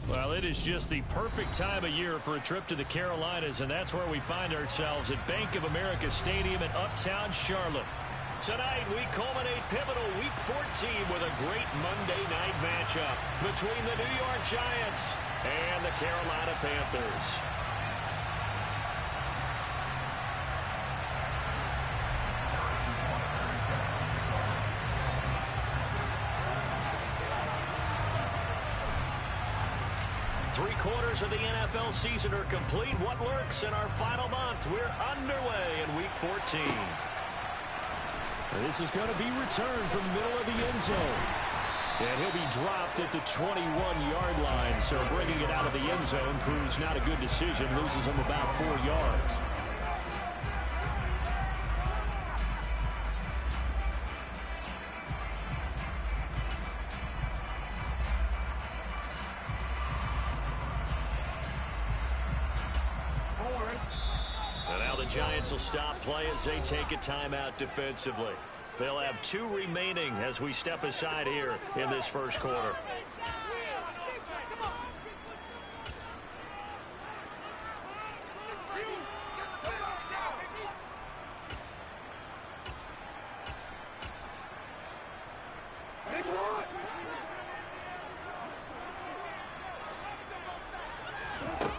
Well, it is just the perfect time of year for a trip to the Carolinas, and that's where we find ourselves at Bank of America Stadium in Uptown Charlotte. Tonight, we culminate pivotal Week 14 with a great Monday night matchup between the New York Giants and the Carolina Panthers. Three-quarters of the NFL season are complete. What lurks in our final month? We're underway in Week 14. This is going to be returned from the middle of the end zone. And he'll be dropped at the 21-yard line. So bringing it out of the end zone proves not a good decision. Loses him about 4 yards. Giants will stop play as they take a timeout defensively. They'll have 2 remaining as we step aside here in this first quarter.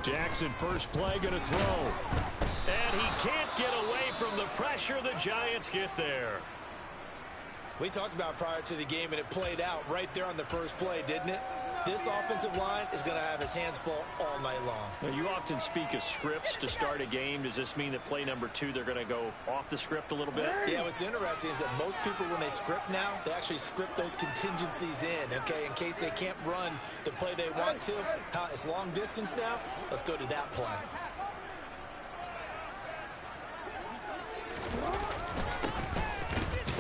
Jackson, first play, going to throw. And he can't get away from the pressure. The Giants get there. We talked about prior to the game, and it played out right there on the first play, didn't it? This offensive line is going to have its hands full all night long. Now, you often speak of scripts to start a game. Does this mean that play number 2, they're going to go off the script a little bit? Yeah, what's interesting is that most people, when they script now, they actually script those contingencies in, okay, in case they can't run the play they want to. It's long distance now. Let's go to that play.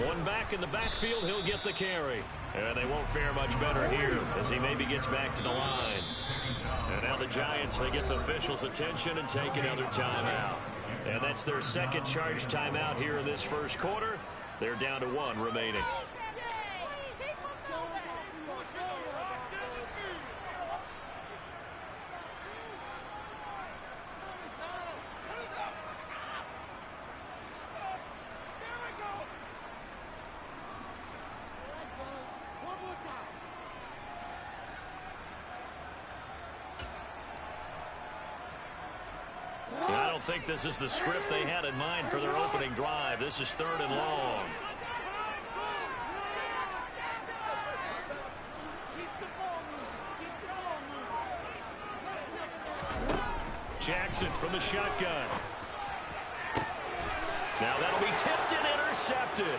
One back in the backfield, he'll get the carry. And they won't fare much better here as he maybe gets back to the line. And now the Giants, they get the officials' attention and take another timeout. And that's their second charge timeout here in this first quarter. They're down to 1 remaining. I don't think this is the script they had in mind for their opening drive. This is 3rd and long. Jackson from the shotgun. Now that'll be tipped and intercepted.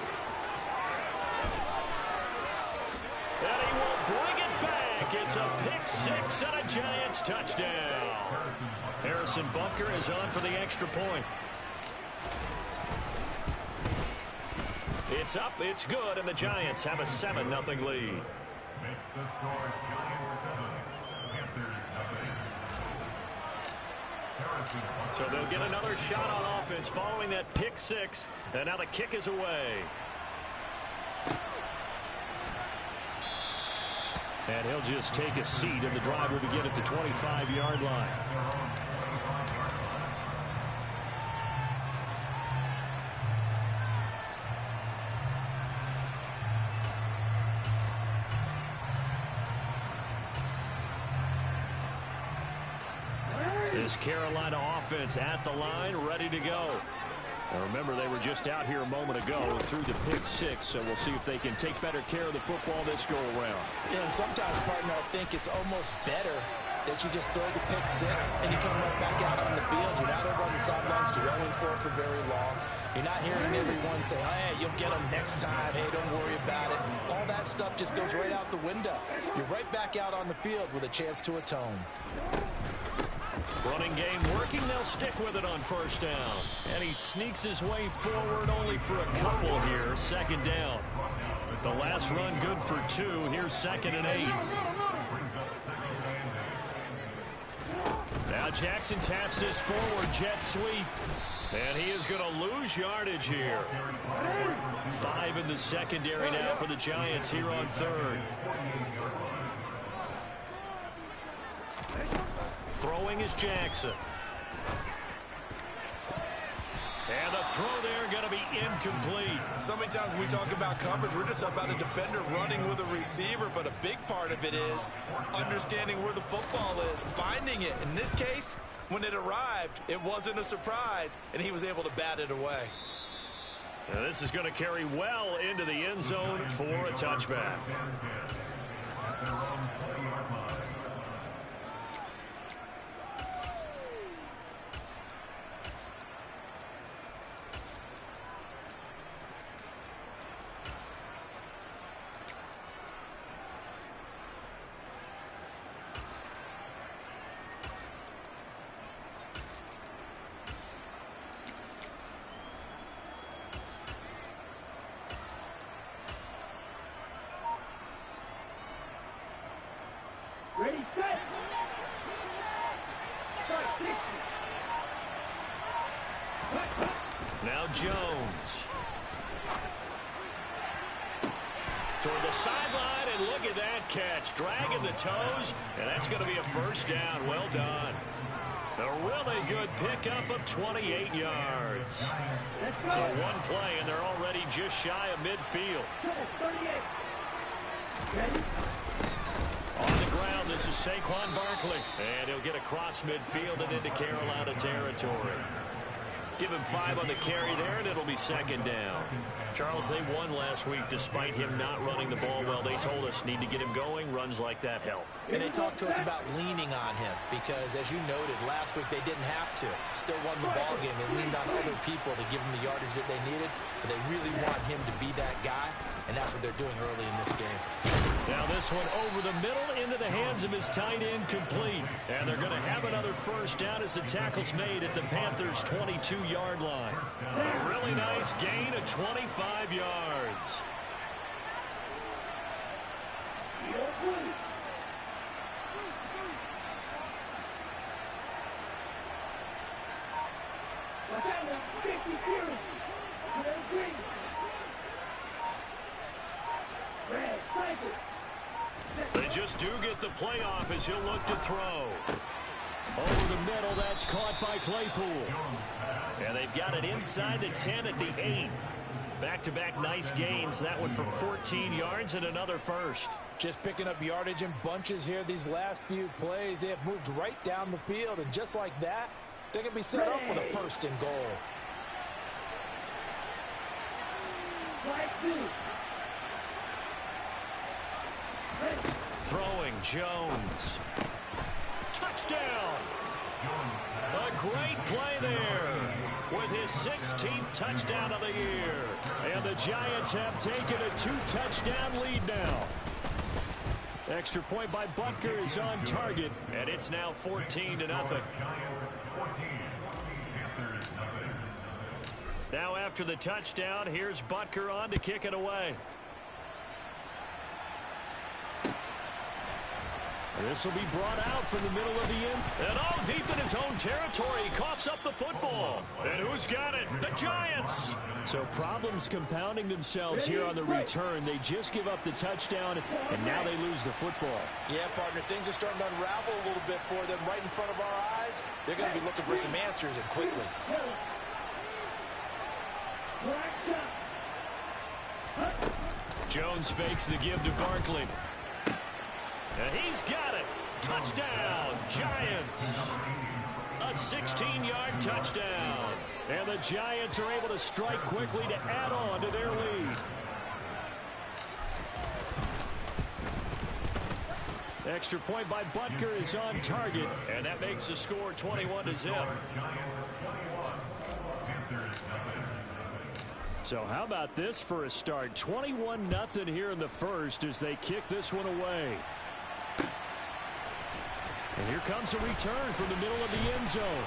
And he will bring it back. It's a pick-6 and a Giants touchdown. Harrison Bunker is on for the extra point. It's up, it's good, and the Giants have a 7-0 lead. Makes the score Giants 7, Panthers nothing. So they'll get another shot on offense following that pick-6, and now the kick is away. And he'll just take a seat, and the drive will begin at the 25-yard line. This Carolina offense at the line, ready to go. Now remember, they were just out here a moment ago through the pick-6, so we'll see if they can take better care of the football this go-around. Yeah, and sometimes, partner, I think it's almost better that you just throw the pick-6 and you come right back out on the field. You're not over on the sidelines dwelling for very long. You're not hearing everyone say, oh, hey, you'll get them next time. Hey, don't worry about it. All that stuff just goes right out the window. You're right back out on the field with a chance to atone. Running game working. They'll stick with it on first down. And he sneaks his way forward only for a couple here. 2nd down. The last run good for 2. Here's 2nd and 8. Now Jackson taps his forward jet sweep. And he is going to lose yardage here. 5 in the secondary now for the Giants here on third. Throwing is Jackson. And the throw there going to be incomplete. So many times when we talk about coverage, we're just about a defender running with a receiver, but a big part of it is understanding where the football is, finding it. In this case, when it arrived, it wasn't a surprise, and he was able to bat it away. Now this is going to carry well into the end zone for a touchback. Ready, set. Now Jones. Toward the sideline, and look at that catch. Dragging the toes, and that's going to be a first down. Well done. A really good pickup of 28 yards. So one play, and they're already just shy of midfield. 38. Ready. On the ground, this is Saquon Barkley. And he'll get across midfield and into Carolina territory. Give him 5 on the carry there, and it'll be second down. Charles, they won last week despite him not running the ball well. They told us need to get him going. Runs like that help. And they talked to us about leaning on him because, as you noted, last week they didn't have to. Still won the ball game. They leaned on other people to give him the yardage that they needed, but they really want him to be that guy, and that's what they're doing early in this game. Now this one over the middle into the hands of his tight end, complete. And they're going to have another first down as the tackle's made at the Panthers' 22-yard line. A really nice gain of 25 yards. They just do get the playoff as he'll look to throw. Over the middle, that's caught by Claypool. And they've got it inside the 10 at the 8. Back-to-back nice gains. That one for 14 yards and another first. Just picking up yardage in bunches here these last few plays. They have moved right down the field, and just like that, they can be set up with a first and goal. Throwing, Jones. Touchdown! A great play there with his 16th touchdown of the year. And the Giants have taken a 2-touchdown lead now. Extra point by Butker is on target, and it's now 14-0. Now after the touchdown, here's Butker on to kick it away. This will be brought out from the middle of the end. And all deep in his own territory. He coughs up the football. And who's got it? The Giants. So problems compounding themselves here on the return. They just give up the touchdown, and now they lose the football. Yeah, partner, things are starting to unravel a little bit for them right in front of our eyes. They're going to be looking for some answers, and quickly. Jones fakes the give to Barkley. And he's got it. Touchdown, Giants. A 16-yard touchdown. And the Giants are able to strike quickly to add on to their lead. Extra point by Butker is on target, and that makes the score 21-0. So how about this for a start? 21-0 here in the first as they kick this one away. And here comes a return from the middle of the end zone.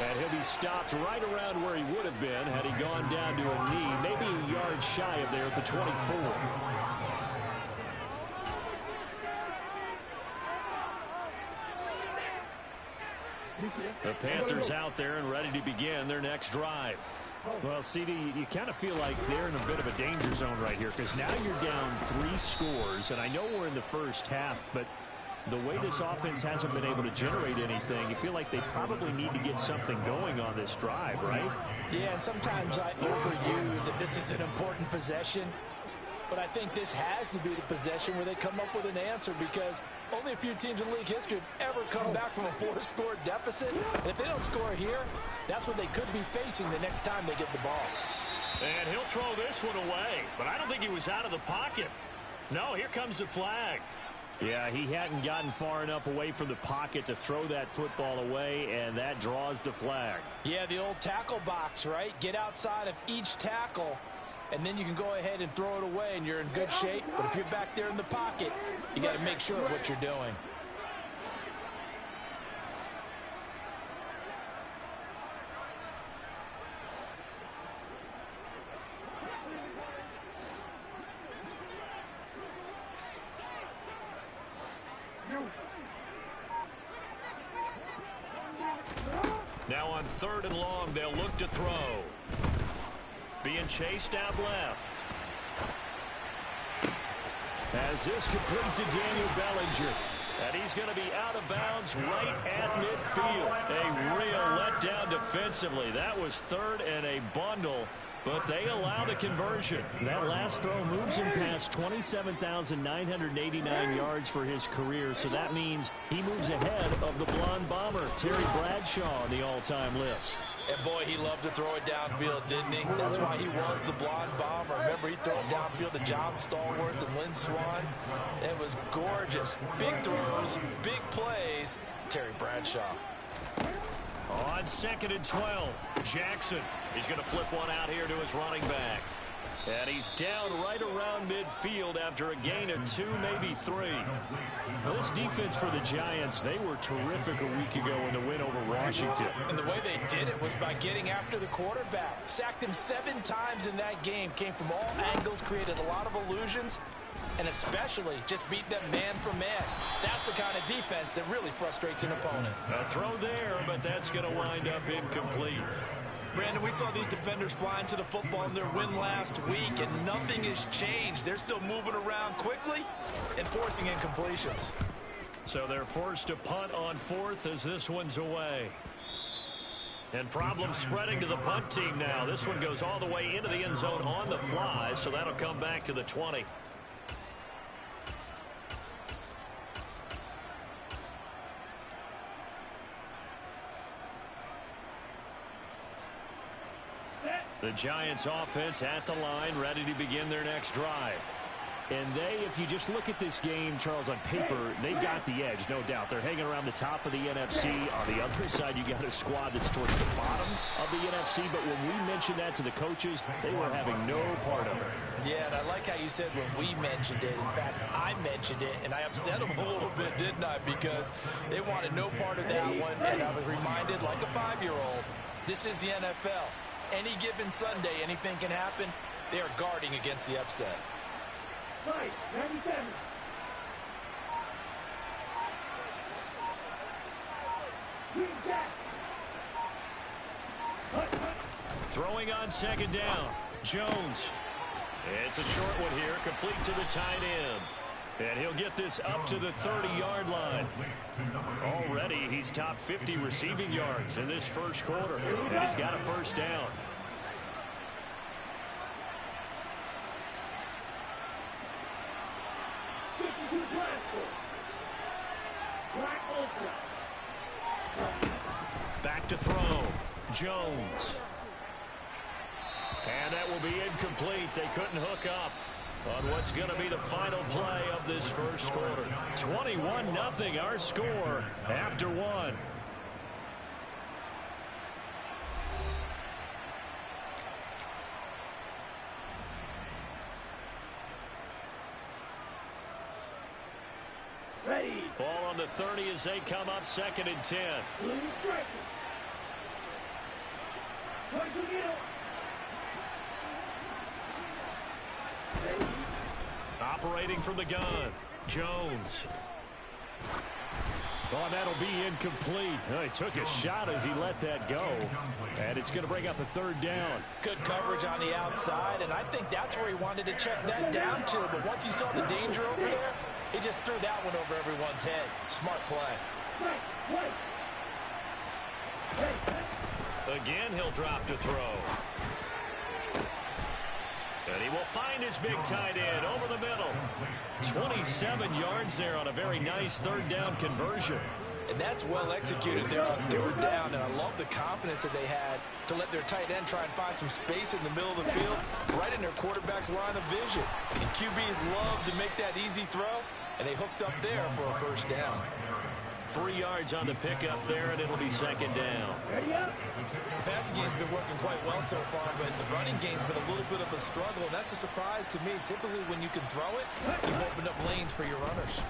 And he'll be stopped right around where he would have been had he gone down to a knee, maybe a yard shy of there at the 24. The Panthers out there and ready to begin their next drive. Well, CD, you kind of feel like they're in a bit of a danger zone right here because now you're down 3 scores, and I know we're in the first half, but the way this offense hasn't been able to generate anything, you feel like they probably need to get something going on this drive, right? Yeah, and sometimes I overuse that this is an important possession, but I think this has to be the possession where they come up with an answer because only a few teams in league history have ever come back from a 4-score deficit. And if they don't score here, that's what they could be facing the next time they get the ball. And he'll throw this one away, but I don't think he was out of the pocket. No, here comes the flag. Yeah, he hadn't gotten far enough away from the pocket to throw that football away, and that draws the flag. Yeah, the old tackle box, right? Get outside of each tackle, and then you can go ahead and throw it away, and you're in good shape. But if you're back there in the pocket, you got to make sure of what you're doing. Now on 3rd and long, they'll look to throw. Being chased out left. As this complete to Daniel Bellinger. And he's going to be out of bounds right at midfield. A real letdown defensively. That was 3rd and a bundle, but they allow the conversion. That last throw moves him past 27,989 yards for his career, so that means he moves ahead of the blonde bomber, Terry Bradshaw, on the all-time list. And boy, he loved to throw it downfield, didn't he? That's why he was the blonde bomber. Remember, he threw it downfield to John Stallworth and Lynn Swann. It was gorgeous. Big throws, big plays. Terry Bradshaw. On 2nd and 12, Jackson. He's going to flip one out here to his running back. And he's down right around midfield after a gain of 2, maybe 3. Well, this defense for the Giants, they were terrific a week ago in the win over Washington. And the way they did it was by getting after the quarterback. Sacked him 7 times in that game. Came from all angles, created a lot of illusions, and especially just beat them man for man. That's the kind of defense that really frustrates an opponent. A throw there, but that's going to wind up incomplete. Brandon, we saw these defenders flying to the football in their win last week, and nothing has changed. They're still moving around quickly and forcing incompletions. So they're forced to punt on 4th as this one's away. And problems spreading to the punt team now. This one goes all the way into the end zone on the fly, so that'll come back to the 20. The Giants offense at the line, ready to begin their next drive. And they, if you just look at this game, Charles, on paper, they've got the edge, no doubt. They're hanging around the top of the NFC. On the other side, you got a squad that's towards the bottom of the NFC. But when we mentioned that to the coaches, they were having no part of it. Yeah, and I like how you said when we mentioned it. In fact, I mentioned it, and I upset them a little bit, didn't I? Because they wanted no part of that one, and I was reminded, like a 5-year-old, this is the NFL. Any given Sunday, anything can happen. They are guarding against the upset. Right, 97. Throwing on 2nd down, Jones. It's a short one here, complete to the tight end. And he'll get this up to the 30-yard line. Already, he's top 50 receiving yards in this first quarter. And he's got a first down. Back to throw. Jones. And that will be incomplete. They couldn't hook up on what's going to be the final play of this first quarter. 21-0 our score after 1. Ready. Ball on the 30 as they come up 2nd and 10. Operating from the gun, Jones. Oh, that'll be incomplete. Oh, he took a shot as he let that go. And it's going to bring up a third down. Good coverage on the outside, and I think that's where he wanted to check that down to. But once he saw the danger over there, he just threw that one over everyone's head. Smart play. Again, he'll drop to throw. And he will find his big tight end over the middle. 27 yards there on a very nice third down conversion. And that's well executed there on third down, and I love the confidence that they had to let their tight end try and find some space in the middle of the field, right in their quarterback's line of vision. And QBs love to make that easy throw, and they hooked up there for a first down. 3 yards on the pickup there, and it'll be second down. The passing game's been working quite well so far, but the running game's been a little bit of a struggle, and that's a surprise to me. Typically, when you can throw it, you open up lanes for your runners.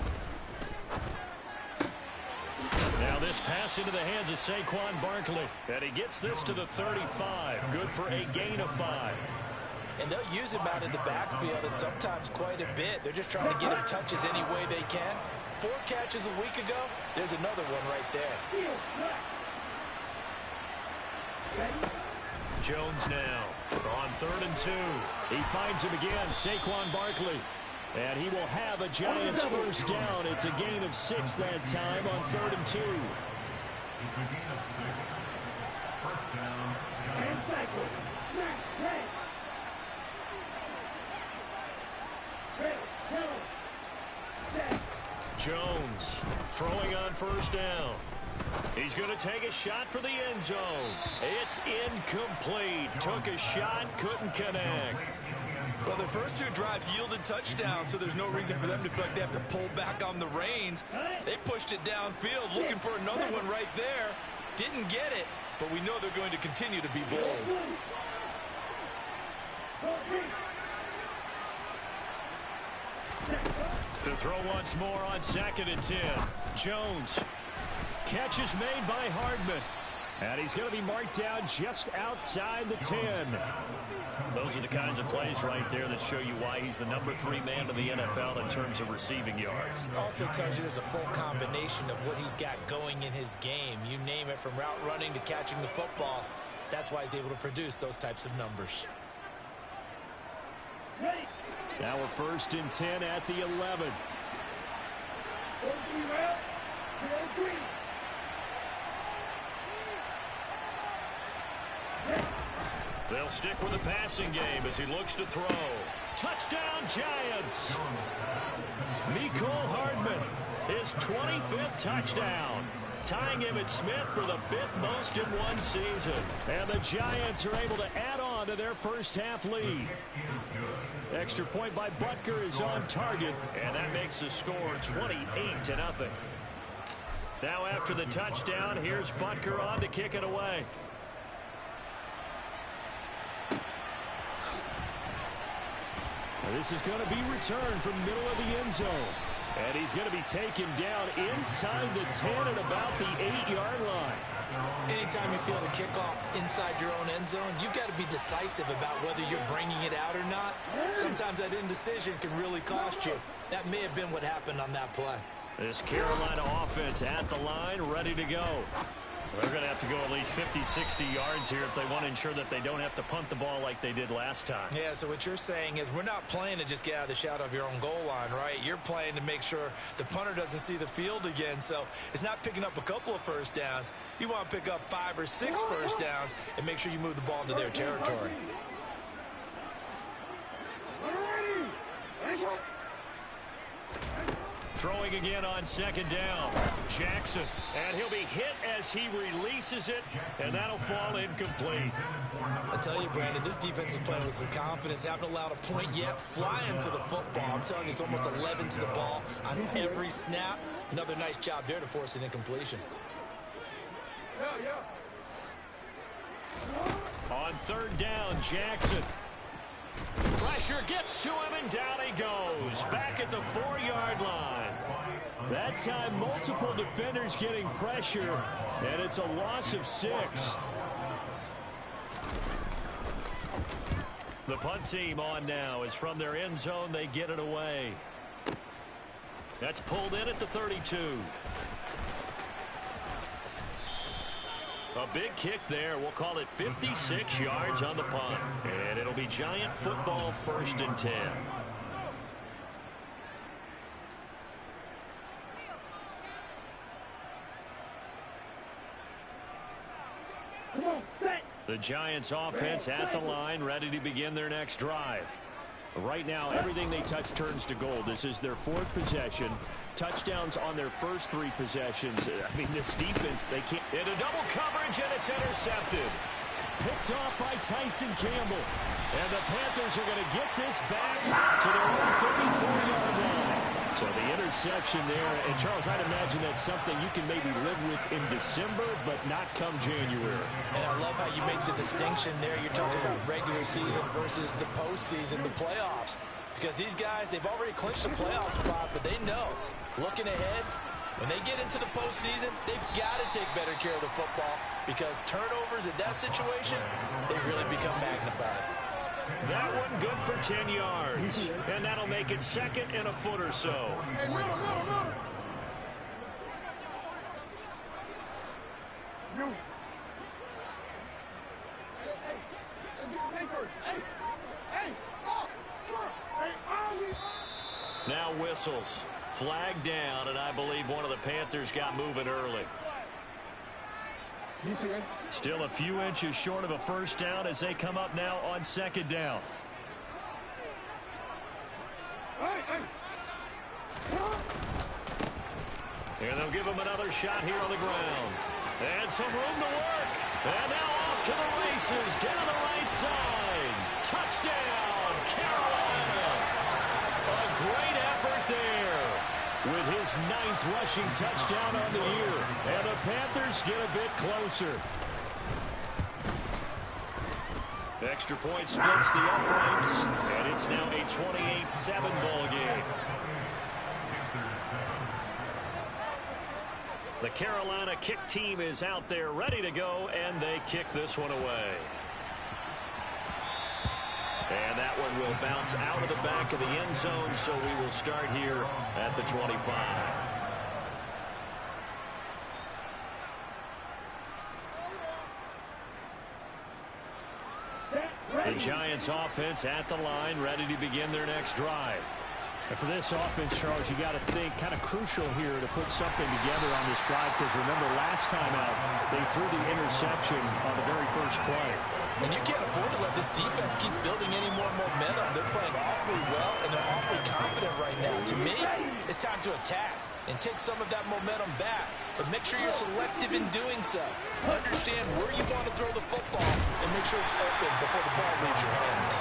Now this pass into the hands of Saquon Barkley, and he gets this to the 35. Good for a gain of 5. And they'll use him out in the backfield, and sometimes quite a bit. They're just trying to get him touches any way they can. 4 catches a week ago, there's another one right there. Jones now on 3rd and 2. He finds him again, Saquon Barkley. And he will have a Giants first down. It's a gain of 6 that time on 3rd and 2. It's a gain of 6. First down. Jones throwing on first down. He's going to take a shot for the end zone. It's incomplete. Took a shot, couldn't connect. Well, the first 2 drives yielded touchdowns, so there's no reason for them to feel like they have to pull back on the reins. They pushed it downfield, looking for another one right there. Didn't get it, but we know they're going to continue to be bold. To throw once more on 2nd and 10. Jones. Catch is made by Hardman. And he's going to be marked down just outside the 10. Those are the kinds of plays right there that show you why he's the number 3 man in the NFL in terms of receiving yards. Also tells you there's a full combination of what he's got going in his game. You name it, from route running to catching the football. That's why he's able to produce those types of numbers. Now we're 1st and 10 at the 11. They'll stick with the passing game as he looks to throw. Touchdown, Giants! Mecole Hardman, his 25th touchdown, tying Emmitt Smith for the 5th most in one season. And the Giants are able to add on to their first half lead. Extra point by Butker is on target, and that makes the score 28-0. Now after the touchdown, here's Butker on to kick it away. This is going to be returned from the middle of the end zone. And he's going to be taken down inside the 10 at about the 8-yard line. Anytime you feel the kickoff inside your own end zone, you've got to be decisive about whether you're bringing it out or not. Sometimes that indecision can really cost you. That may have been what happened on that play. This Carolina offense at the line, ready to go. They're going to have to go at least 50, 60 yards here if they want to ensure that they don't have to punt the ball like they did last time. Yeah, so what you're saying is we're not playing to just get out of the shadow of your own goal line, right? You're playing to make sure the punter doesn't see the field again. So it's not picking up a couple of first downs. You want to pick up 5 or 6 first downs and make sure you move the ball into their territory. Throwing again on 2nd down. Jackson, and he'll be hit as he releases it, and that'll fall incomplete. I tell you, Brandon, this defense is playing with some confidence. Haven't allowed a point yet. Flying to the football. I'm telling you, it's almost 11 to the ball on every snap. Another nice job there to force an incompletion. On 3rd down, Jackson. Pressure gets to him, and down he goes. Back at the 4-yard line. That time, multiple defenders getting pressure, and it's a loss of 6. The punt team on now is from their end zone. They get it away. That's pulled in at the 32. A big kick there. We'll call it 56 yards on the punt. And it'll be Giant football, 1st and 10. The Giants offense at the line, ready to begin their next drive. Right now, everything they touch turns to gold. This is their 4th possession. Touchdowns on their first 3 possessions. I mean, this defense, they can't. Into double coverage, and it's intercepted. Picked off by Tyson Campbell. And the Panthers are going to get this back to their own 34-yard line. So the interception there. And, Charles, I'd imagine that's something you can maybe live with in December, but not come January. And I love how you make the distinction there. You're talking about regular season versus the postseason, the playoffs. Because these guys, they've already clinched a playoff spot, but they know, looking ahead, when they get into the postseason, they've got to take better care of the football because turnovers in that situation, they really become magnified. That one good for 10 yards. And that'll make it 2nd and a foot or so. Now whistles. Flag down, and I believe one of the Panthers got moving early. Still a few inches short of a 1st down as they come up now on 2nd down. And they'll give him another shot here on the ground. And some room to work. And now off to the races down the right side. Touchdown, Carolina. A great effort there with his 9th rushing touchdown on the year. And the Panthers get a bit closer. Extra point splits the uprights, and it's now a 28-7 ball game. The Carolina kick team is out there ready to go, and they kick this one away. And that one will bounce out of the back of the end zone, so we will start here at the 25. The Giants offense at the line, ready to begin their next drive. And for this offense, Charles, you got to think kind of crucial here to put something together on this drive, because remember last time out, they threw the interception on the very first play. And you can't afford to let this defense keep building any more momentum. They're playing awfully well, and they're awfully confident right now. To me, it's time to attack and take some of that momentum back. But make sure you're selective in doing so. Understand where you want to throw the football and make sure it's open before the ball leaves your hands.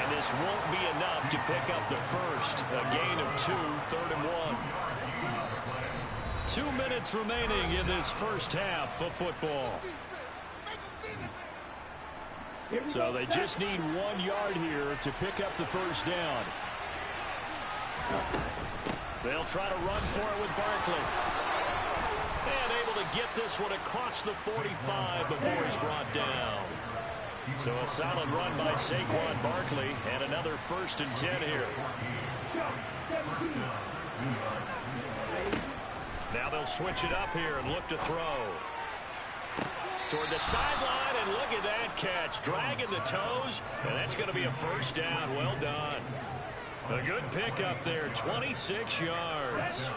And this won't be enough to pick up the first. A gain of 2, 3rd and 1. 2 minutes remaining in this first half of football. So they just need 1 yard here to pick up the first down. They'll try to run for it with Barkley. And able to get this one across the 45 before he's brought down. So a solid run by Saquon Barkley, and another 1st and 10 here. Now they'll switch it up here and look to throw. Toward the sideline, and look at that catch. Dragging the toes, and that's going to be a 1st down. Well done. A good pickup there, 26 yards.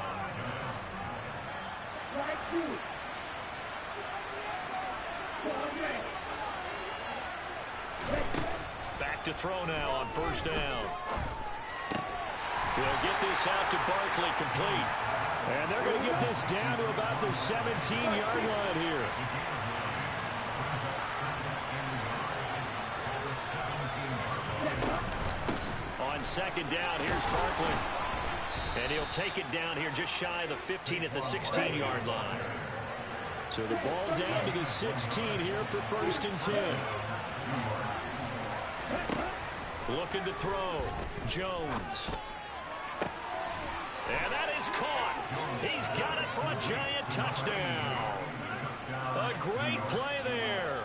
Back to throw now on 1st down. They'll get this out to Barkley, complete. And they're going to get this down to about the 17-yard line here. On 2nd down, here's Barkley. And he'll take it down here just shy of the 15 at the 16-yard line. So the ball down to the 16 here for 1st and 10. Looking to throw. Jones. And that is caught. He's got it for a Giant touchdown. A great play there.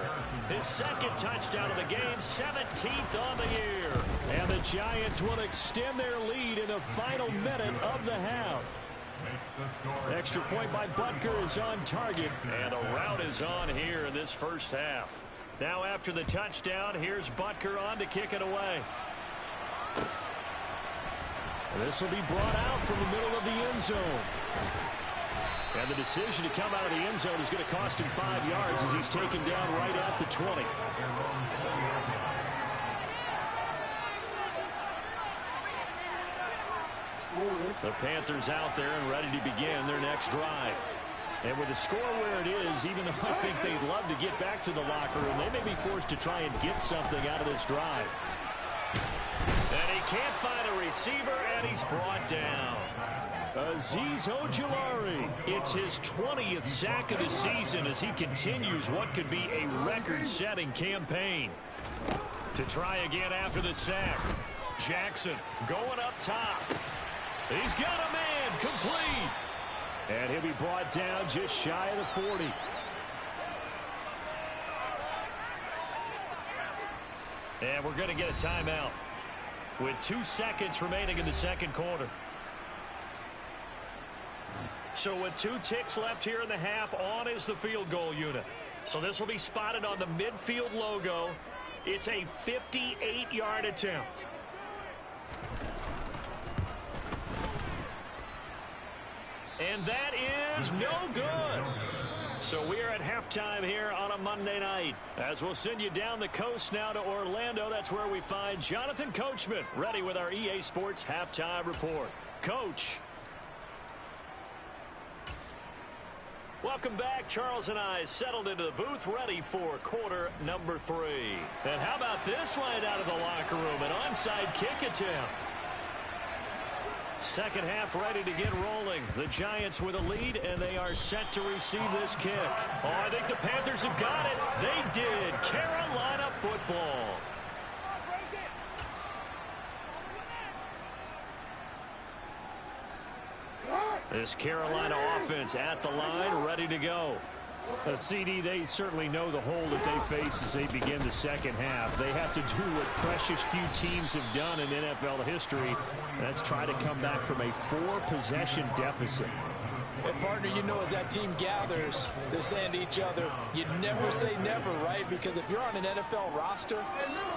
His 2nd touchdown of the game, 17th on the year. And the Giants will extend their lead in the final minute of the half. Extra point by Butker is on target. And a rout is on here in this first half. Now after the touchdown, here's Butker on to kick it away. This will be brought out from the middle of the end zone. And the decision to come out of the end zone is going to cost him 5 yards as he's taken down right at the 20. The Panthers out there and ready to begin their next drive. And with the score where it is, even though I think they'd love to get back to the locker room, they may be forced to try and get something out of this drive. And he can't find a receiver, and he's brought down. Azeez Ojulari. It's his 20th sack of the season as he continues what could be a record-setting campaign. To try again after the sack. Jackson going up top. He's got a man complete. And he'll be brought down just shy of the 40. And we're going to get a timeout with 2 seconds remaining in the second quarter. So with 2 ticks left here in the half, on is the field goal unit. So this will be spotted on the midfield logo. It's a 58-yard attempt. And that is no good. So we are at halftime here on a Monday night. As we'll send you down the coast now to Orlando, that's where we find Jonathan Coachman, ready with our EA Sports halftime report. Coach. Welcome back. Charles and I settled into the booth, ready for quarter number 3. And how about this right out of the locker room? An onside kick attempt. Second half ready to get rolling. The Giants with a lead, and they are set to receive this kick. Oh, I think the Panthers have got it. They did. Carolina football. This Carolina offense at the line, ready to go. CD, they certainly know the hole that they face as they begin the second half. They have to do what precious few teams have done in NFL history. That's try to come back from a 4-possession deficit. And partner, you know, as that team gathers, they're saying to each other, you never say never, right? Because if you're on an NFL roster,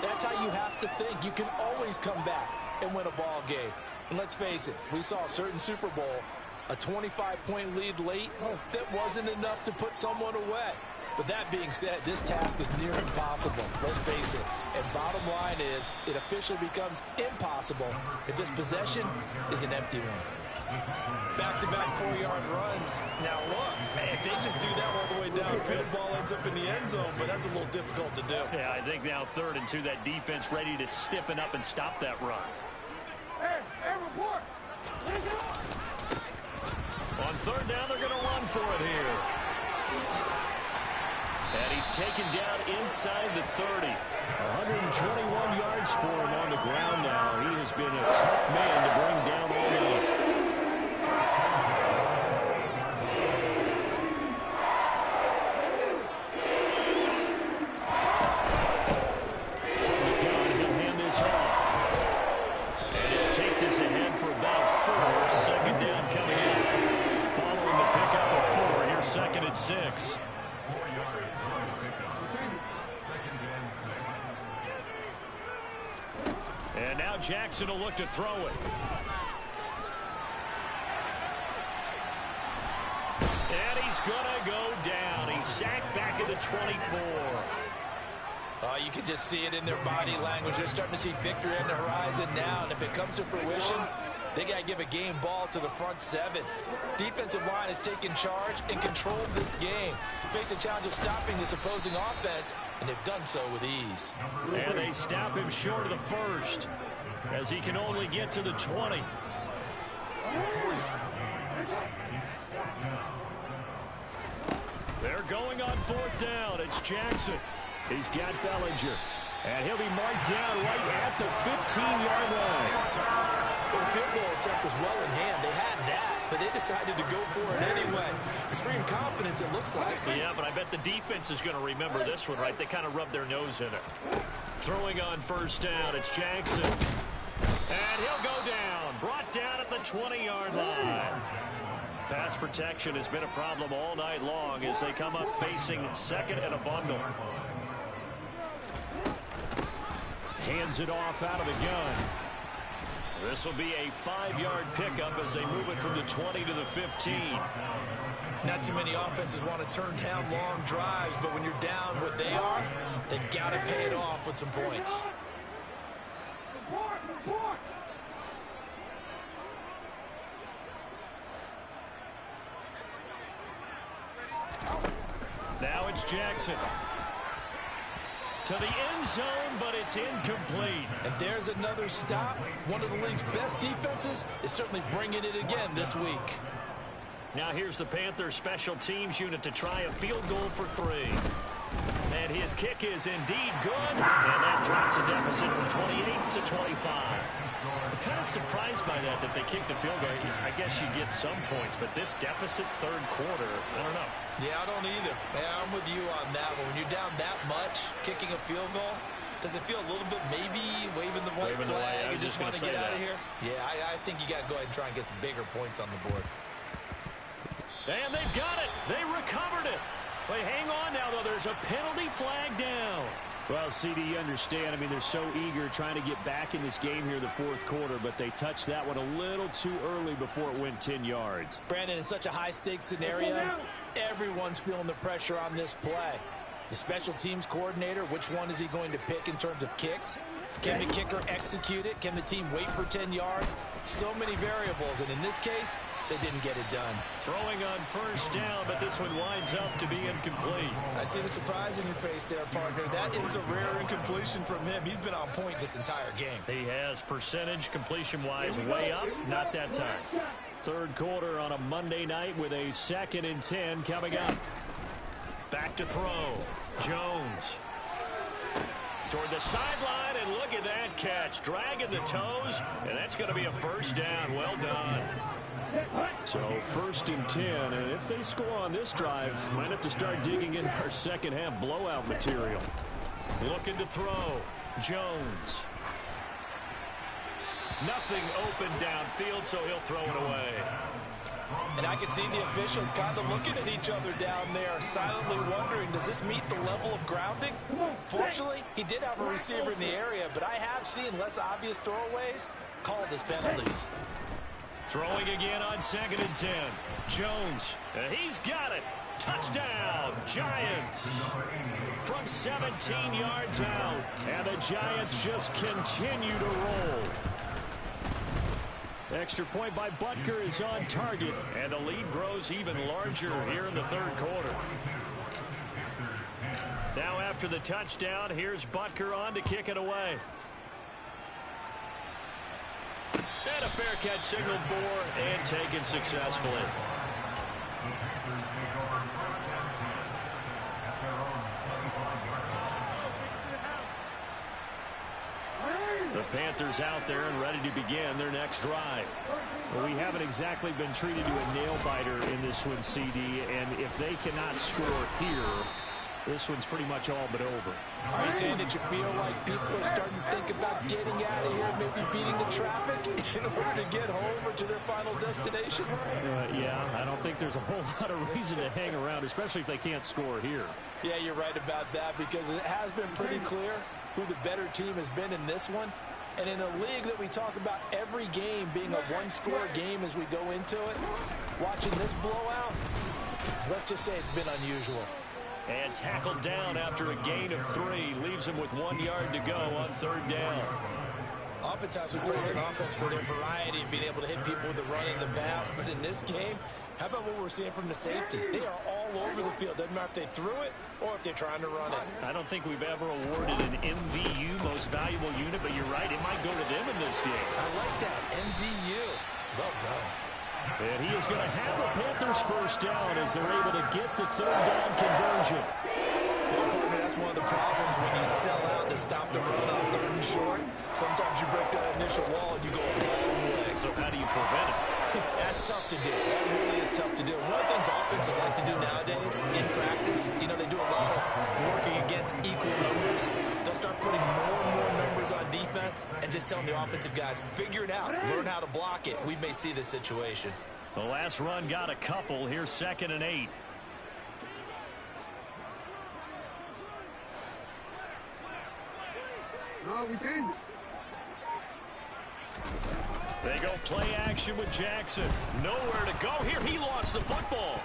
that's how you have to think. You can always come back and win a ball game. And let's face it, we saw a certain Super Bowl, a 25-point lead late, that wasn't enough to put someone away. But that being said, this task is near impossible. Let's face it. And bottom line is, it officially becomes impossible if this possession is an empty one. Back-to-back 4-yard runs. Now look, if they just do that all the way downfield, ball ends up in the end zone, but that's a little difficult to do. Yeah, I think now 3rd and 2, that defense ready to stiffen up and stop that run. Hey, report. On 3rd down, they're going to run for it here. And he's taken down inside the 30. 121 yards for him on the ground now. He has been a tough man to bring down all night. From the gun, he'll hand this off. And he'll take this ahead for about 4. Second down coming in. Following the pickup of 4, here's 2nd and 6. And now Jackson will look to throw it. And he's going to go down. He's sacked back at the 24. You can just see it in their body language. They're starting to see victory on the horizon now. And if it comes to fruition, they got to give a game ball to the front 7. Defensive line has taken charge and controlled this game. They face a challenge of stopping this opposing offense, and they've done so with ease. And they stop him short of the 1st, as he can only get to the 20. They're going on 4th down. It's Jackson. He's got Bellinger. And he'll be marked down right at the 15-yard line. Well, the field goal attempt was well in hand. They had that, but they decided to go for it anyway. Extreme confidence, it looks like. Yeah, but I bet the defense is going to remember this one, right? They kind of rubbed their nose in it. Throwing on 1st down, it's Jackson. And he'll go down. Brought down at the 20-yard line. protection has been a problem all night long as they come up facing second and a bundle. Hands it off out of the gun. This will be a 5-yard pickup as they move it from the 20 to the 15. Not too many offenses want to turn down long drives, but when you're down what they are, they've got to pay it off with some points. Now it's Jackson. To the end zone, but it's incomplete. And there's another stop. One of the league's best defenses is certainly bringing it again this week. Now here's the Panthers special teams unit to try a field goal for 3. And his kick is indeed good. And that drops a deficit from 28 to 25. I'm kind of surprised by that they kicked the field goal. I guess you get some points, but this deficit third quarter, I don't know. Yeah, I don't either. Yeah, I'm with you on that one. When you're down that much, kicking a field goal, does it feel a little bit maybe waving the white flag and just want to get out of here? Yeah, I think you got to go ahead and try and get some bigger points on the board. And they've got it. They recovered it. Wait, hang on now, though. There's a penalty flag down. Well, CD, you understand. I mean, they're so eager trying to get back in this game here in the fourth quarter, but they touched that one a little too early before it went 10 yards. Brandon, in such a high-stakes scenario, everyone's feeling the pressure on this play. The special teams coordinator, which one is he going to pick in terms of kicks? Can the kicker execute it? Can the team wait for 10 yards? So many variables, and in this case, they didn't get it done. Throwing on first down, but this one winds up to be incomplete. I see the surprise in your face there, partner. That is a rare incompletion from him. He's been on point this entire game. He has percentage completion-wise way up, not that time. Third quarter on a Monday night with a 2nd and 10 coming up. Back to throw. Jones. Toward the sideline, and look at that catch. Dragging the toes, and that's going to be a first down. Well done. So 1st and 10, and if they score on this drive, might have to start digging in our second half blowout material. Looking to throw. Jones. Nothing open downfield, so he'll throw it away. And I can see the officials kind of looking at each other down there, silently wondering, does this meet the level of grounding? Fortunately, he did have a receiver in the area, but I have seen less obvious throwaways called as penalties. Throwing again on 2nd and 10. Jones, he's got it. Touchdown, Giants. From 17 yards out. And the Giants just continue to roll. Extra point by Butker is on target. And the lead grows even larger here in the third quarter. Now after the touchdown, here's Butker on to kick it away. And a fair catch signaled for and taken successfully. The Panthers out there and ready to begin their next drive. Well, we haven't exactly been treated to a nail-biter in this one, CD, and if they cannot score here, this one's pretty much all but over. Are you saying that you feel like people are starting to think about getting out of here, maybe beating the traffic in order to get home or to their final destination? Yeah, I don't think there's a whole lot of reason to hang around, especially if they can't score here. Yeah, you're right about that because it has been pretty clear who the better team has been in this one. And in a league that we talk about every game being a one-score game as we go into it, watching this blowout, let's just say it's been unusual. And tackled down after a gain of 3. Leaves him with 1 yard to go on 3rd down. Oftentimes we praise an offense for their variety and being able to hit people with the run and the pass. But in this game, how about what we're seeing from the safeties? They are all over the field. Doesn't matter if they threw it or if they're trying to run it. I don't think we've ever awarded an MVU, most valuable unit, but you're right. It might go to them in this game. I like that. MVU. Well done. And he is going to have the Panthers first down as they're able to get the 3rd down conversion. Well, partner, that's one of the problems when you sell out to stop the run on 3rd and short. Sometimes you break that initial wall and you go a long way. So how do you prevent it? That's tough to do. That really is tough to do. One of the things offenses like to do nowadays in practice, you know, they do a lot of working against equal numbers. They'll start putting more and more numbers on defense and just telling the offensive guys, figure it out. Learn how to block it. We may see this situation. The last run got a couple. Here's 2nd and 8. No, we changed it. They go play action with Jackson. Nowhere to go here. He lost the football.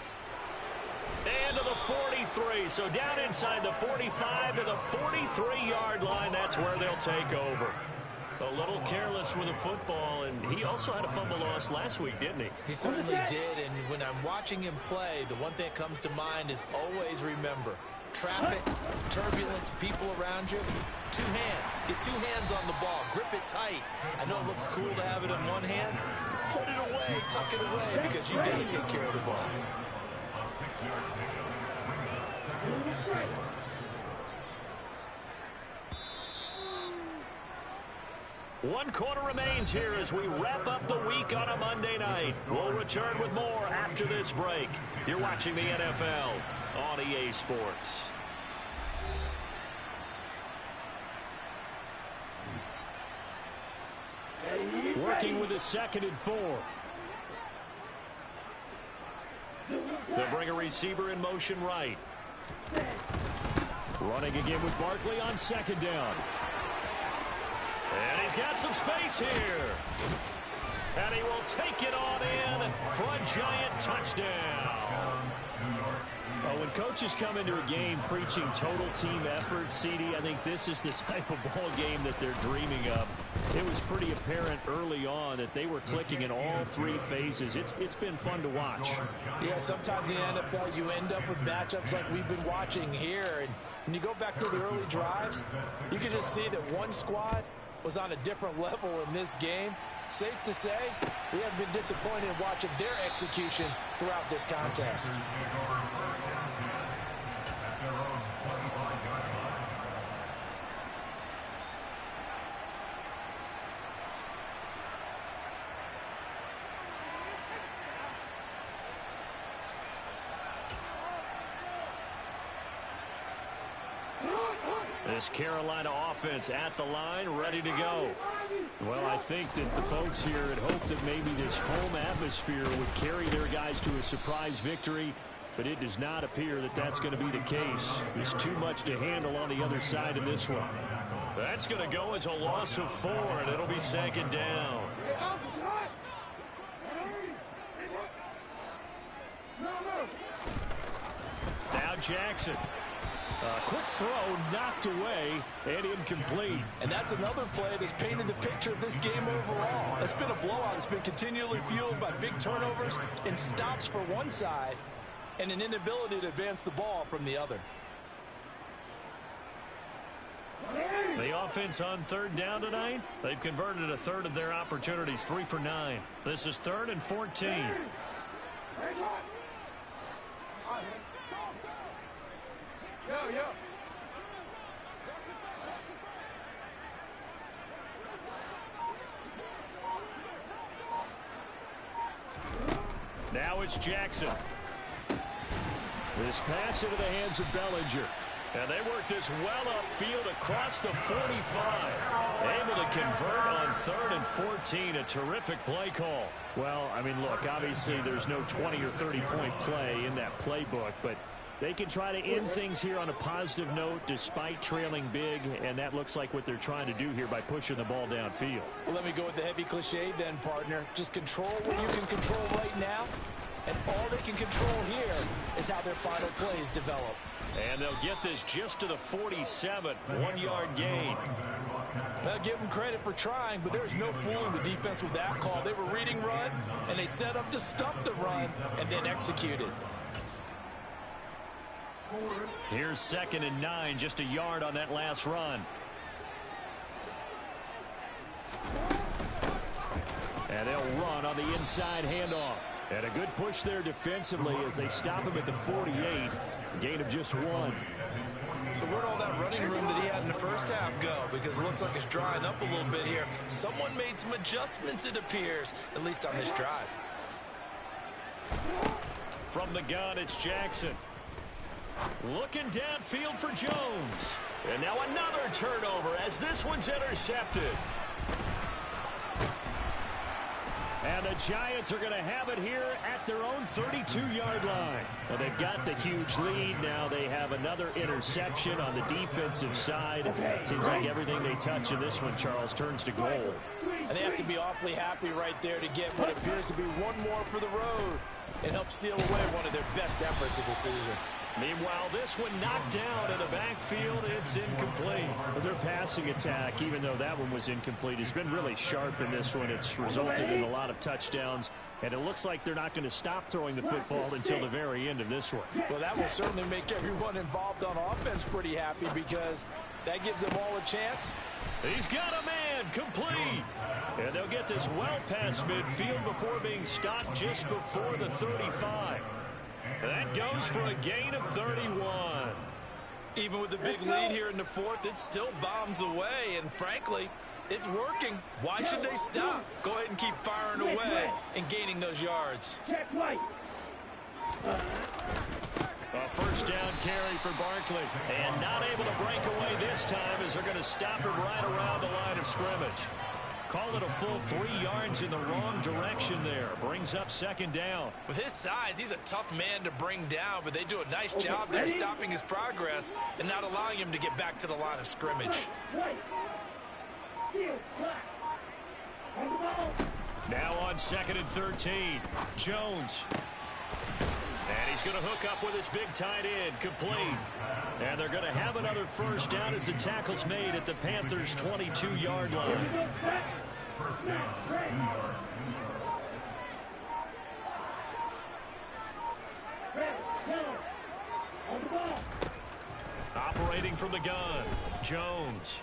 And to the 43. So down inside the 45 to the 43-yard line. That's where they'll take over. A little careless with the football, and he also had a fumble loss last week, didn't he? He certainly did, and when I'm watching him play, the one thing that comes to mind is always remember, traffic, turbulence, people around you, 2 hands. Get 2 hands on the ball. Grip it tight. I know it looks cool to have it in one hand. Put it away, tuck it away, because you've got to take care of the ball. One quarter remains here as we wrap up the week on a Monday night. We'll return with more after this break. You're watching the NFL on EA Sports. Working with a 2nd and 4. They'll bring a receiver in motion right. Running again with Barkley on 2nd down. And he's got some space here. And he will take it on in for a giant touchdown. When coaches come into a game preaching total team effort, CD, I think this is the type of ball game that they're dreaming of. It was pretty apparent early on that they were clicking in all 3 phases. It's been fun to watch. Yeah, sometimes in the NFL you end up with matchups like we've been watching here. And when you go back to the early drives, you can just see that one squad was on a different level in this game. Safe to say, we have been disappointed in watching their execution throughout this contest. This Carolina offense at the line, ready to go. Well, I think that the folks here had hoped that maybe this home atmosphere would carry their guys to a surprise victory, but it does not appear that that's going to be the case. There's too much to handle on the other side in this one. That's going to go as a loss of 4, and it'll be 2nd down. Now Jackson. Quick throw, knocked away, and incomplete. And that's another play that's painted the picture of this game overall. It's been a blowout. It's been continually fueled by big turnovers and stops for one side and an inability to advance the ball from the other. The offense on 3rd down tonight, they've converted a 1/3 of their opportunities, 3 for 9. This is 3rd and 14. Yo. Now it's Jackson. This pass into the hands of Bellinger. And they work this well upfield across the 45. Able to convert on 3rd and 14. A terrific play call. Well, I mean, look, obviously there's no 20 or 30-point play in that playbook, but they can try to end things here on a positive note despite trailing big, and that looks like what they're trying to do here by pushing the ball downfield. Well, let me go with the heavy cliche then, partner. Just control what you can control right now, and all they can control here is how their final plays develop. And they'll get this just to the 47, 1-yard gain. I'll give them credit for trying, but there's no fooling the defense with that call. They were reading run, and they set up to stop the run, and then executed. Here's 2nd and 9, just a yard on that last run. And they'll run on the inside handoff. And a good push there defensively as they stop him at the 48. Gain of just 1. So where'd all that running room that he had in the first half go? Because it looks like it's drying up a little bit here. Someone made some adjustments, it appears, at least on this drive. From the gun, it's Jackson. Looking downfield for Jones. And now another turnover as this one's intercepted. And the the Giants are going to have it here at their own 32-yard line. Well, they've got the huge lead. Now they have another interception on the defensive side. Seems like everything they touch in this one, Charles, turns to gold. And they have to be awfully happy right there to get what appears to be one more for the road and help seal away one of their best efforts of the season. Meanwhile, this one knocked down in the backfield. It's incomplete. But their passing attack, even though that one was incomplete, has been really sharp in this one. It's resulted in a lot of touchdowns. And it looks like they're not going to stop throwing the football until the very end of this one. Well, that will certainly make everyone involved on offense pretty happy because that gives them all a chance. He's got a man, complete. And they'll get this well past midfield before being stopped just before the 35. That goes for a gain of 31. Even with the big lead here in the fourth, it still bombs away, and frankly, it's working. Why should they stop? Go ahead and keep firing away and gaining those yards. A first down carry for Barkley, and not able to break away this time as they're going to stop him right around the line of scrimmage. Call it a full 3 yards in the wrong direction there. Brings up second down. With his size, he's a tough man to bring down, but they do a nice job there stopping his progress and not allowing him to get back to the line of scrimmage. Now on 2nd and 13, Jones. And he's going to hook up with his big tight end, complete. And they're going to have another first down as the tackle's made at the Panthers' 22-yard line. First down, 2 yards. Operating from the gun, Jones.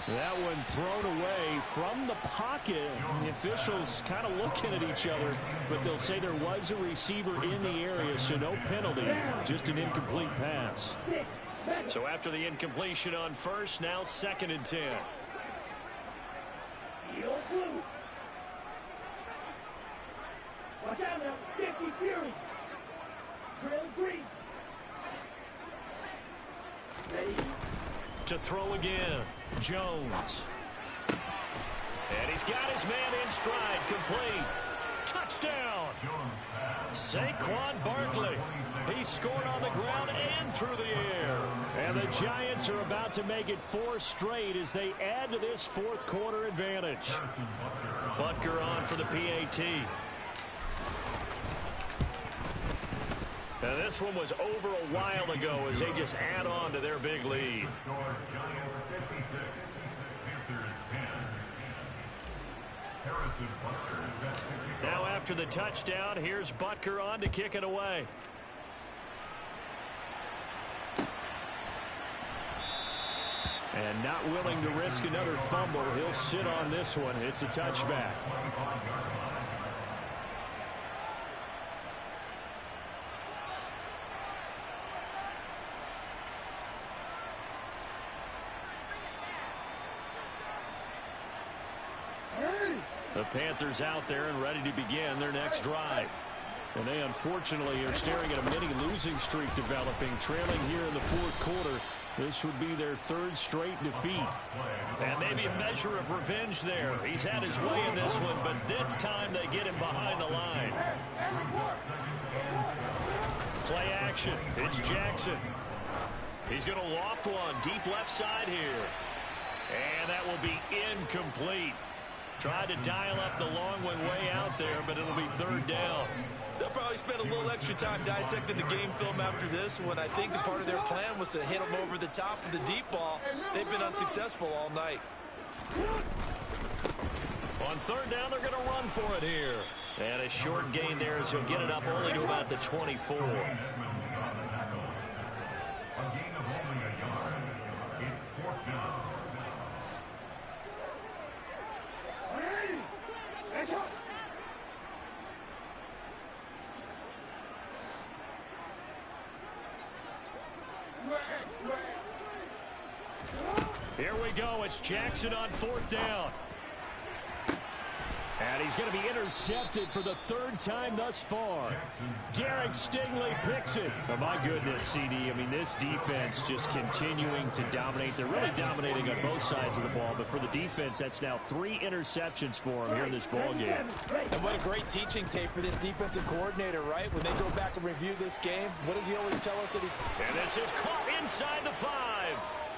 That one thrown away from the pocket. The officials kind of looking at each other, but they'll say there was a receiver in the area, so no penalty, just an incomplete pass. So after the incompletion on first, now 2nd and 10. Watch out now, 50 Fury. Drill green. Ready? To throw again, Jones. And he's got his man in stride, complete. Touchdown! Saquon Barkley. He scored on the ground and through the air. And the Giants are about to make it 4 straight as they add to this fourth quarter advantage. Butker on for the PAT. Now this one was over a while ago as they just add on to their big lead. Now after the touchdown, here's Butker on to kick it away. And not willing to risk another fumble, he'll sit on this one. It's a touchback. The Panthers out there and ready to begin their next drive. And they unfortunately are staring at a mini losing streak developing, trailing here in the fourth quarter. This would be their 3rd straight defeat. And maybe a measure of revenge there. He's had his way in this one, but this time they get him behind the line. Play action. It's Jackson. He's going to loft one deep left side here. And that will be incomplete. Tried to dial up the long one way out there, but it'll be 3rd down. They'll probably spend a little extra time dissecting the game film after this one. I think the part of their plan was to hit them over the top of the deep ball. They've been unsuccessful all night. On 3rd down, they're going to run for it here. And a short gain there as he'll get it up only to about the 24. A gain of only a yard. It's 4th down. Here we go. It's Jackson on 4th down. And he's going to be intercepted for the third time thus far. Derek Stingley picks it. Oh, my goodness, CD. I mean, this defense just continuing to dominate. They're really dominating on both sides of the ball. But for the defense, that's now 3 interceptions for him here in this ball game. And what a great teaching tape for this defensive coordinator, right? When they go back and review this game, what does he always tell us? And this is caught inside the 5.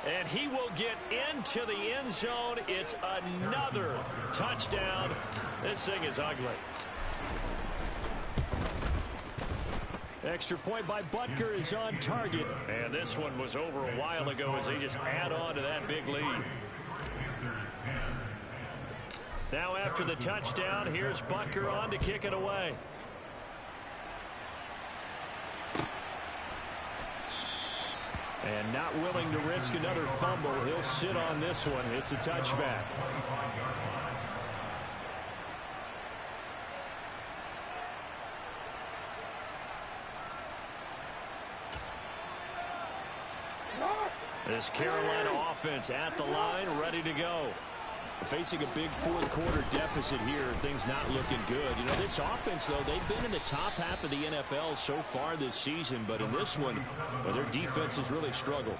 And he will get into the end zone. It's another touchdown. This thing is ugly. Extra point by Butker is on target. And this one was over a while ago as they just add on to that big lead. Now after the touchdown, here's Butker on to kick it away. And not willing to risk another fumble. He'll sit on this one. It's a touchback. This Carolina offense at the line, ready to go. Facing a big fourth quarter deficit here, things not looking good. You know, this offense, though, they've been in the top half of the NFL so far this season, but in this one, well, their defense has really struggled.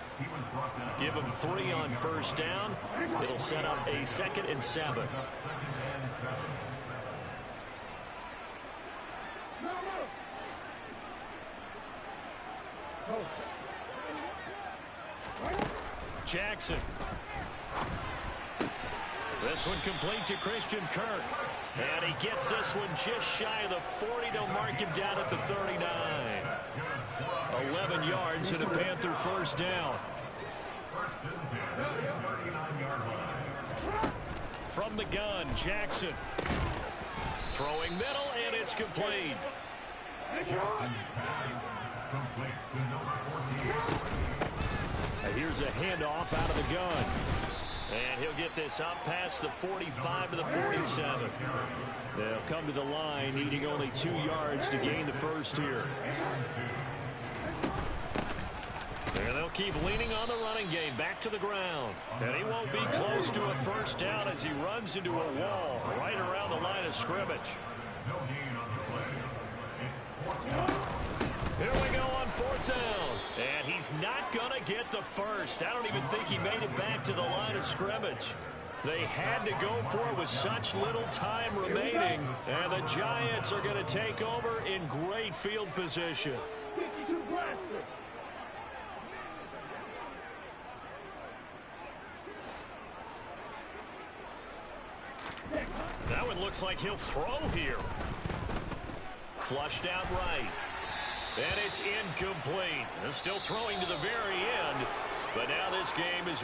Give them 3 on first down. It'll set up a 2nd and 7. Jackson. This one complete to Christian Kirk. And he gets this one just shy of the 40. They'll mark him down at the 39. 11 yards and a Panther first down. From the gun, Jackson. Throwing middle, and it's complete. Here's a handoff out of the gun. And he'll get this up past the 45 to the 47. They'll come to the line, needing only 2 yards to gain the first here. And they'll keep leaning on the running game, back to the ground. And he won't be close to a first down as he runs into a wall right around the line of scrimmage. Here we go on 4th down. And he's not going to get the first. I don't even think he made it back to the line of scrimmage. They had to go for it with such little time remaining. And the Giants are going to take over in great field position. That one looks like he'll throw here. Flushed out right. And it's incomplete. Still throwing to the very end. But now this game is